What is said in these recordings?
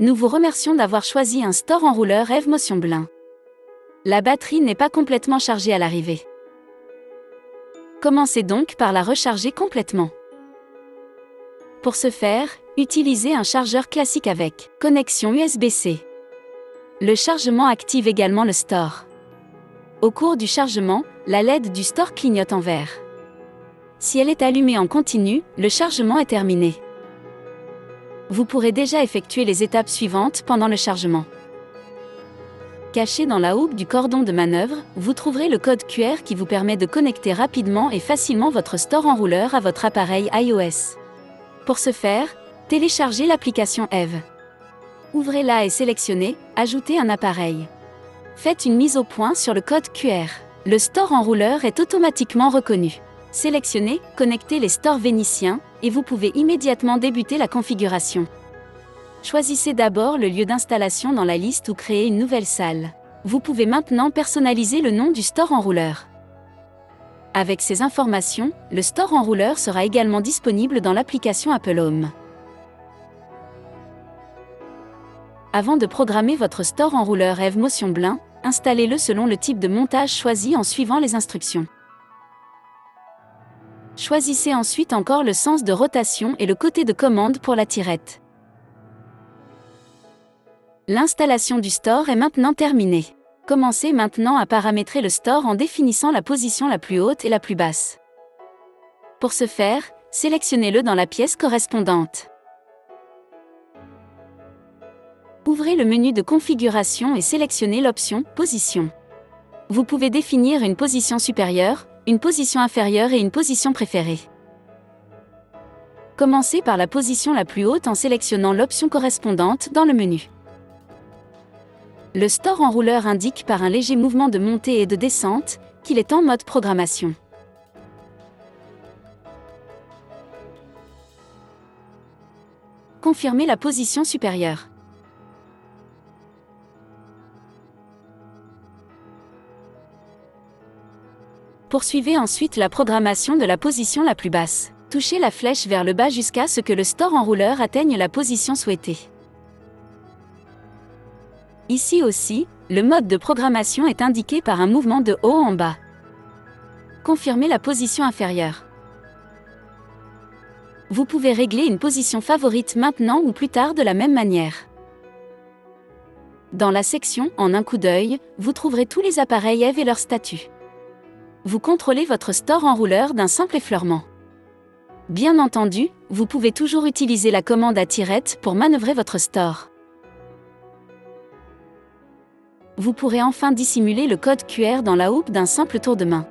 Nous vous remercions d'avoir choisi un store enrouleur EVE Motion Blin. La batterie n'est pas complètement chargée à l'arrivée. Commencez donc par la recharger complètement. Pour ce faire, utilisez un chargeur classique avec connexion USB-C. Le chargement active également le store. Au cours du chargement, la LED du store clignote en vert. Si elle est allumée en continu, le chargement est terminé. Vous pourrez déjà effectuer les étapes suivantes pendant le chargement. Caché dans la houppe du cordon de manœuvre, vous trouverez le code QR qui vous permet de connecter rapidement et facilement votre store enrouleur à votre appareil iOS. Pour ce faire, téléchargez l'application EVE. Ouvrez-la et sélectionnez « Ajouter un appareil ». Faites une mise au point sur le code QR. Le store enrouleur est automatiquement reconnu. Sélectionnez « Connecter les stores vénitiens » et vous pouvez immédiatement débuter la configuration. Choisissez d'abord le lieu d'installation dans la liste ou créer une nouvelle salle. Vous pouvez maintenant personnaliser le nom du store enrouleur. Avec ces informations, le store enrouleur sera également disponible dans l'application Apple Home. Avant de programmer votre store enrouleur EVE Motion Blin, installez-le selon le type de montage choisi en suivant les instructions. Choisissez ensuite encore le sens de rotation et le côté de commande pour la tirette. L'installation du store est maintenant terminée. Commencez maintenant à paramétrer le store en définissant la position la plus haute et la plus basse. Pour ce faire, sélectionnez-le dans la pièce correspondante. Ouvrez le menu de configuration et sélectionnez l'option « Position ». Vous pouvez définir une position supérieure, une position inférieure et une position préférée. Commencez par la position la plus haute en sélectionnant l'option correspondante dans le menu. Le store enrouleur indique par un léger mouvement de montée et de descente qu'il est en mode programmation. Confirmez la position supérieure. Poursuivez ensuite la programmation de la position la plus basse. Touchez la flèche vers le bas jusqu'à ce que le store enrouleur atteigne la position souhaitée. Ici aussi, le mode de programmation est indiqué par un mouvement de haut en bas. Confirmez la position inférieure. Vous pouvez régler une position favorite maintenant ou plus tard de la même manière. Dans la section « En un coup d'œil », vous trouverez tous les appareils EVE et leur statut. Vous contrôlez votre store enrouleur d'un simple effleurement. Bien entendu, vous pouvez toujours utiliser la commande à tirette pour manœuvrer votre store. Vous pourrez enfin dissimuler le code QR dans la houppe d'un simple tour de main.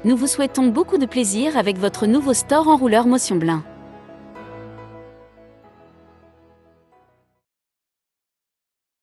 Nous vous souhaitons beaucoup de plaisir avec votre nouveau store enrouleur Motion Blin.